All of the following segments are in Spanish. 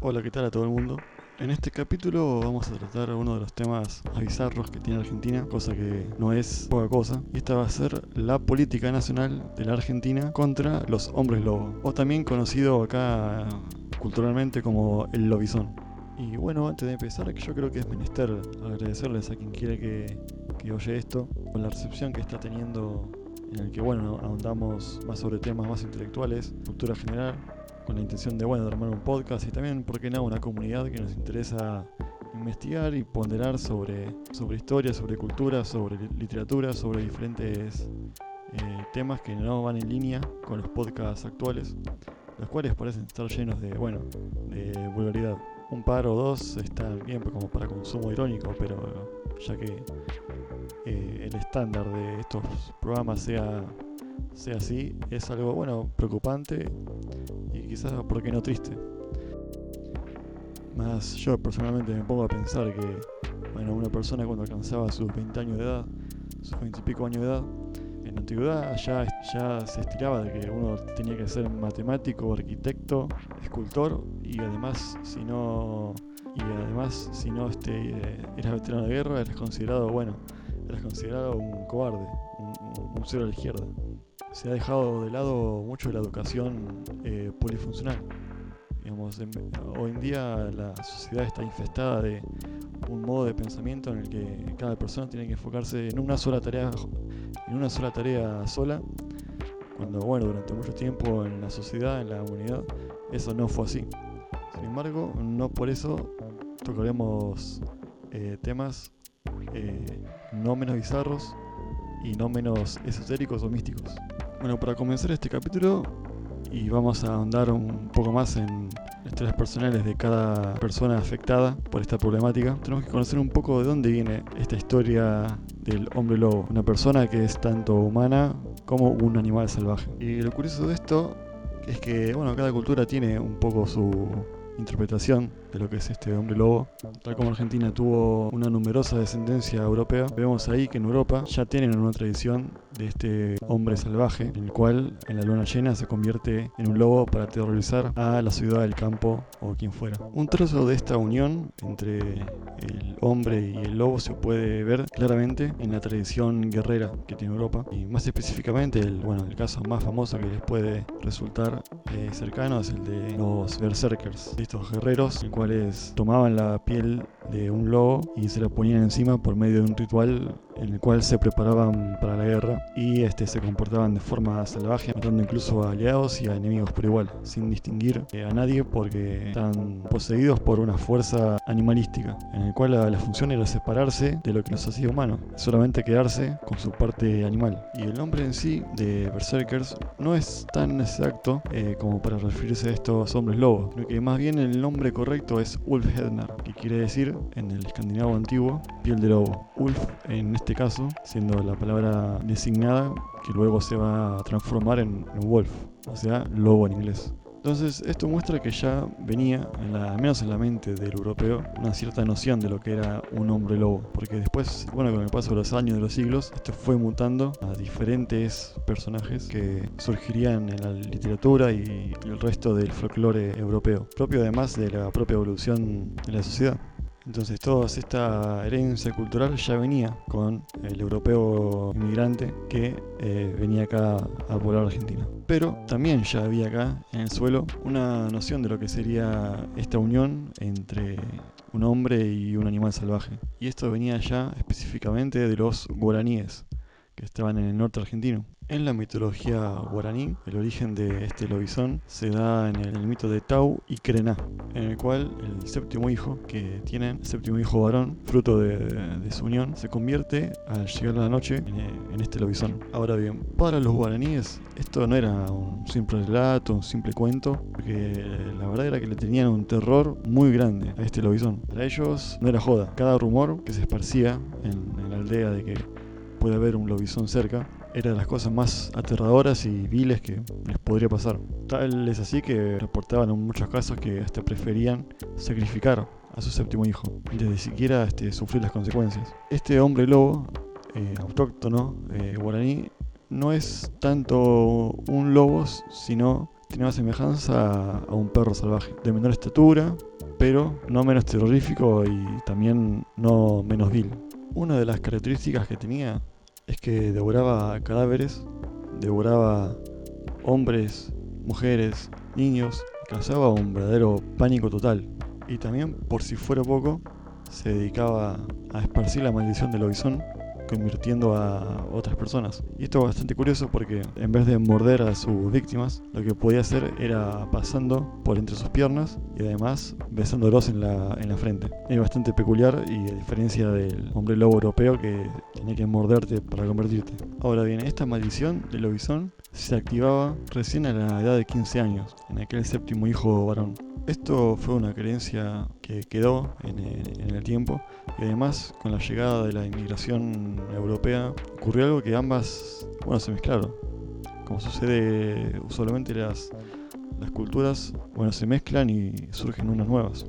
Hola, ¿qué tal a todo el mundo? En este capítulo vamos a tratar uno de los temas más bizarros que tiene Argentina, cosa que no es poca cosa, y esta va a ser la política nacional de la Argentina contra los hombres lobo, o también conocido acá culturalmente como el lobizón. Y bueno, antes de empezar, yo creo que es menester agradecerles a quien quiere que oye esto, con la recepción que está teniendo, en el que bueno, ahondamos más sobre temas más intelectuales, cultura general, con la intención de, bueno, de armar un podcast y también, ¿por qué no?, una comunidad que nos interesa investigar y ponderar sobre historia, sobre cultura, sobre literatura, sobre diferentes temas que no van en línea con los podcasts actuales, los cuales parecen estar llenos de, bueno, de vulgaridad. Un par o dos están bien como para consumo irónico, pero ya que el estándar de estos programas sea así, es algo, bueno, preocupante y quizás, ¿por qué no triste? Más yo personalmente me pongo a pensar que, bueno, una persona cuando alcanzaba sus 20 años de edad, sus 20 y pico años de edad, en la antigüedad ya se estiraba de que uno tenía que ser matemático, arquitecto, escultor y además si no eras veterano de guerra, eras considerado un cobarde, un cero a la izquierda. Se ha dejado de lado mucho la educación polifuncional. Digamos, hoy en día la sociedad está infestada de un modo de pensamiento en el que cada persona tiene que enfocarse en una sola tarea sola, cuando, bueno, durante mucho tiempo en la sociedad, en la humanidad, eso no fue así. Sin embargo, no por eso tocaremos temas no menos bizarros y no menos esotéricos o místicos. Bueno, para comenzar este capítulo, y vamos a ahondar un poco más en historias personales de cada persona afectada por esta problemática, tenemos que conocer un poco de dónde viene esta historia del hombre lobo, una persona que es tanto humana como un animal salvaje. Y lo curioso de esto es que, bueno, cada cultura tiene un poco su interpretación de lo que es este hombre lobo. Tal como Argentina tuvo una numerosa descendencia europea, vemos ahí que en Europa ya tienen una tradición de este hombre salvaje, en el cual en la luna llena se convierte en un lobo para aterrorizar a la ciudad del campo o quien fuera. Un trozo de esta unión entre el hombre y el lobo se puede ver claramente en la tradición guerrera que tiene Europa, y más específicamente el caso más famoso que les puede resultar cercano es el de los berserkers, estos guerreros, los cuales tomaban la piel de un lobo y se la ponían encima por medio de un ritual en el cual se preparaban para la guerra y se comportaban de forma salvaje, matando incluso a aliados y a enemigos por igual, sin distinguir a nadie, porque estaban poseídos por una fuerza animalística, en el cual la función era separarse de lo que los hacía humanos, solamente quedarse con su parte animal. Y el nombre en sí de Berserkers no es tan exacto como para referirse a estos hombres lobos, sino que más bien el nombre correcto es Ulfhednar, que quiere decir, en el escandinavo antiguo, piel de lobo. Ulf, en este caso, siendo la palabra designada que luego se va a transformar en wolf, o sea, lobo en inglés. Entonces, esto muestra que ya venía, al menos en la mente del europeo, una cierta noción de lo que era un hombre lobo. Porque después, bueno, con el paso de los años, de los siglos, esto fue mutando a diferentes personajes que surgirían en la literatura y el resto del folclore europeo, propio además de la propia evolución de la sociedad. Entonces toda esta herencia cultural ya venía con el europeo inmigrante que venía acá a poblar Argentina. Pero también ya había acá en el suelo una noción de lo que sería esta unión entre un hombre y un animal salvaje. Y esto venía ya específicamente de los guaraníes, que estaban en el norte argentino. En la mitología guaraní, el origen de este lobizón se da en el mito de Tau y Crená, en el cual el séptimo hijo que tienen, el séptimo hijo varón, fruto de su unión, se convierte al llegar la noche en este lobizón. Ahora bien, para los guaraníes esto no era un simple relato, un simple cuento, porque la verdad era que le tenían un terror muy grande a este lobizón. Para ellos no era joda. Cada rumor que se esparcía en la aldea de que puede haber un lobizón cerca era de las cosas más aterradoras y viles que les podría pasar. Tal es así que reportaban en muchos casos que hasta preferían sacrificar a su séptimo hijo antes de siquiera sufrir las consecuencias. Este hombre lobo autóctono guaraní no es tanto un lobo, sino tenía más semejanza a un perro salvaje, de menor estatura, pero no menos terrorífico y también no menos vil. Una de las características que tenía es que devoraba cadáveres, devoraba hombres, mujeres, niños, causaba un verdadero pánico total. Y también, por si fuera poco, se dedicaba a esparcir la maldición del lobizón, convirtiendo a otras personas. Y esto es bastante curioso porque en vez de morder a sus víctimas, lo que podía hacer era pasando por entre sus piernas y además besándolos en la frente. Es bastante peculiar y a diferencia del hombre lobo europeo que tenía que morderte para convertirte. Ahora bien, esta maldición del lobizón se activaba recién a la edad de 15 años, en aquel séptimo hijo varón. Esto fue una creencia que quedó en el tiempo y además con la llegada de la inmigración europea ocurrió algo que ambas, se mezclaron. Como sucede usualmente las culturas, se mezclan y surgen unas nuevas.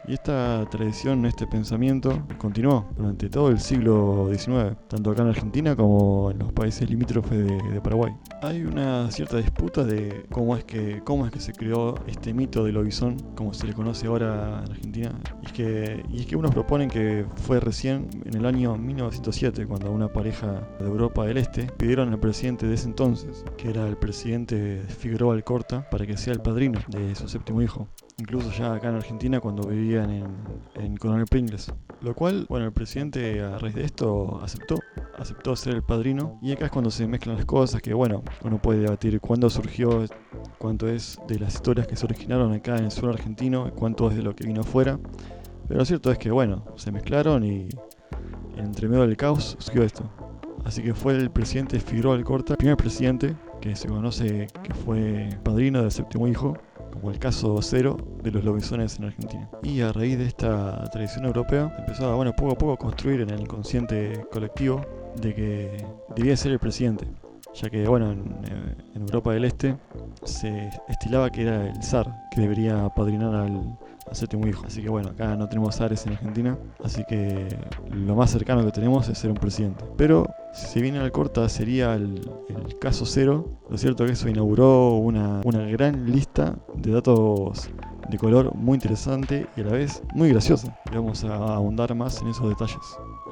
Y esta tradición, este pensamiento, continuó durante todo el siglo XIX, tanto acá en Argentina como en los países limítrofes de Paraguay. Hay una cierta disputa de cómo es que se creó este mito del lobizón, como se le conoce ahora en Argentina. Y es que unos proponen que fue recién en el año 1907, cuando una pareja de Europa del Este pidieron al presidente de ese entonces, que era el presidente Figueroa Alcorta, para que sea el padrino de su séptimo hijo. Incluso ya acá en Argentina cuando vivían en Coronel Pringles. Lo cual, el presidente a raíz de esto aceptó ser el padrino. Y acá es cuando se mezclan las cosas que, uno puede debatir cuándo surgió, cuánto es de las historias que se originaron acá en el suelo argentino, cuánto es de lo que vino afuera. Pero lo cierto es que, se mezclaron y entre medio del caos surgió esto. Así que fue el presidente Figueroa Alcorta, el primer presidente que se conoce que fue padrino del séptimo hijo, como el caso cero de los lobisones en Argentina. Y a raíz de esta tradición europea empezó a, poco a poco a construir en el inconsciente colectivo de que debía ser el presidente, ya que en Europa del Este se estilaba que era el zar que debería apadrinar al séptimo hijo. Así que acá no tenemos zares en Argentina, así que lo más cercano que tenemos es ser un presidente. Pero si se viene al corta sería el caso cero. Lo cierto es que eso inauguró una gran lista de datos de color muy interesante y a la vez muy graciosa. Y vamos a ahondar más en esos detalles.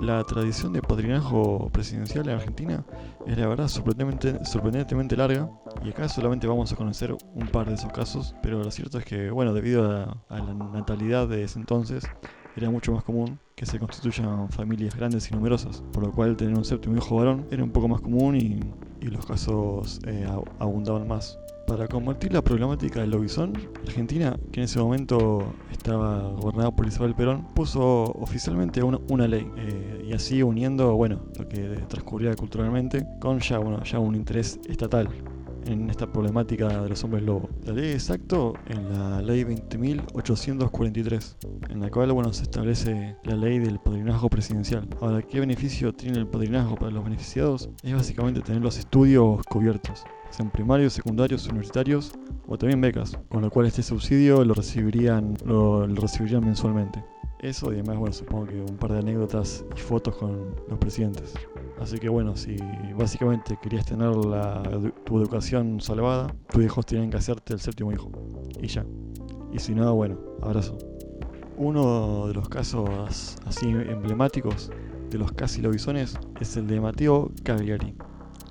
La tradición de padrinazgo presidencial en Argentina es la verdad sorprendentemente larga y acá solamente vamos a conocer un par de esos casos, pero lo cierto es que debido a la natalidad de ese entonces era mucho más común que se constituyan familias grandes y numerosas, por lo cual tener un séptimo hijo varón era un poco más común y los casos abundaban más. Para combatir la problemática del lobizón, Argentina, que en ese momento estaba gobernada por Isabel Perón, puso oficialmente una ley y así uniendo lo que transcurría culturalmente con ya un interés estatal en esta problemática de los hombres lobo. La ley exacto en la ley 20.843, en la cual se establece la ley del padrinazgo presidencial. Ahora, ¿qué beneficio tiene el padrinazgo para los beneficiados? Es básicamente tener los estudios cubiertos, sean primarios, secundarios, universitarios o también becas, con lo cual este subsidio lo recibirían mensualmente. Eso y además, supongo que un par de anécdotas y fotos con los presidentes. Así que si básicamente querías tener tu educación salvada, tus hijos tenían que hacerte el séptimo hijo. Y ya. Y si no, abrazo. Uno de los casos así emblemáticos de los casi lobisones es el de Matteo Cagliari,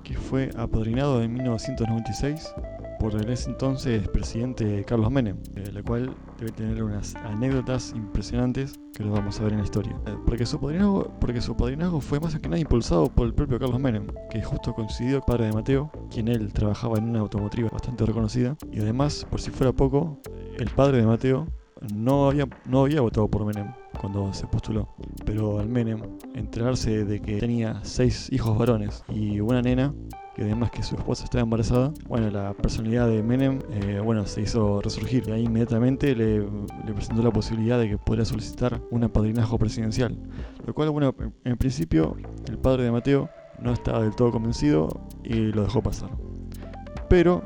que fue apadrinado en 1996 por el ese entonces presidente Carlos Menem, la cual debe tener unas anécdotas impresionantes que los vamos a ver en la historia. Porque su padrinazgo fue más que nada impulsado por el propio Carlos Menem, que justo coincidió con el padre de Mateo, quien él trabajaba en una automotriz bastante reconocida, y además, por si fuera poco, el padre de Mateo no había votado por Menem cuando se postuló, pero al Menem enterarse de que tenía 6 hijos varones y una nena, que además que su esposa estaba embarazada, la personalidad de Menem se hizo resurgir y ahí inmediatamente le presentó la posibilidad de que podría solicitar un apadrinazgo presidencial, lo cual en principio el padre de Mateo no estaba del todo convencido y lo dejó pasar, pero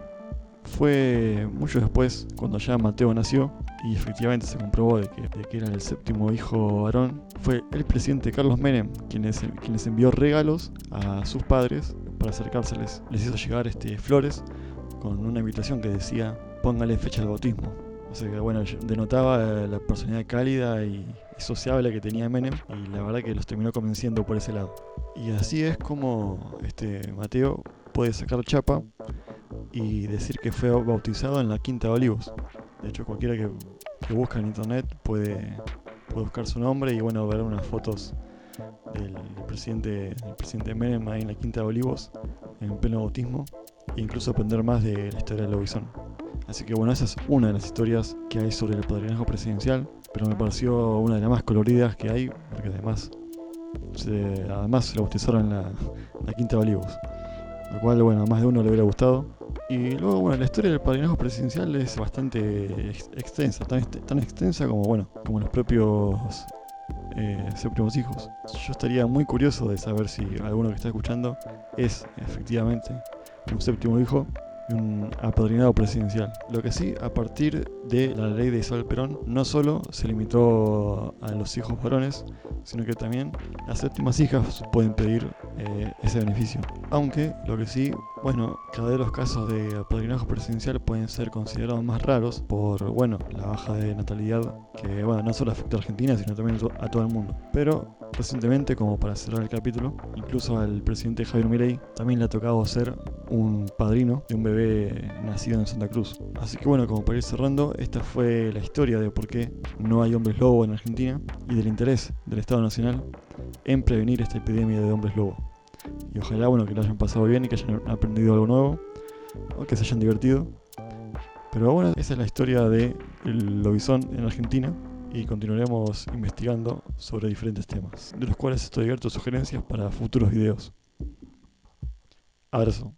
fue mucho después cuando ya Mateo nació y efectivamente se comprobó de que era el séptimo hijo varón. Fue el presidente Carlos Menem quien les envió regalos a sus padres para acercárseles. Les hizo llegar flores con una invitación que decía póngale fecha al bautismo. O sea que bueno, denotaba la personalidad cálida y sociable que tenía Menem, y la verdad que los terminó convenciendo por ese lado. Y así es como Mateo puede sacar chapa y decir que fue bautizado en la Quinta de Olivos. De hecho, cualquiera que busca en internet puede buscar su nombre y bueno, ver unas fotos del presidente Menem ahí en la Quinta de Olivos, en pleno bautismo, e incluso aprender más de la historia del lobizón. Así que bueno, esa es una de las historias que hay sobre el padrinazgo presidencial, pero me pareció una de las más coloridas que hay, porque además se lo bautizaron en la Quinta de Olivos, lo cual bueno, a más de uno le hubiera gustado. Y luego bueno, la historia del padrinazgo presidencial es bastante extensa, tan extensa como bueno, como los propios séptimos hijos. Yo estaría muy curioso de saber si alguno que está escuchando es efectivamente un séptimo hijo y un apadrinado presidencial. Lo que sí, a partir de la ley de Isabel Perón, no solo se limitó a los hijos varones, sino que también las séptimas hijas pueden pedir ese beneficio. Aunque, lo que sí, bueno, cada vez los casos de apadrinazgo presidencial pueden ser considerados más raros por, bueno, la baja de natalidad que, bueno, no solo afecta a Argentina, sino también a todo el mundo. Pero, recientemente, como para cerrar el capítulo, incluso al presidente Javier Milei también le ha tocado ser un padrino de un bebé nacido en Santa Cruz. Así que bueno, como para ir cerrando, esta fue la historia de por qué no hay hombres lobo en Argentina y del interés del Estado Nacional en prevenir esta epidemia de hombres lobo. Y ojalá, bueno, que lo hayan pasado bien y que hayan aprendido algo nuevo o que se hayan divertido. Pero bueno, esa es la historia del lobizón en Argentina y continuaremos investigando sobre diferentes temas, de los cuales estoy abierto a sugerencias para futuros videos. Abrazo.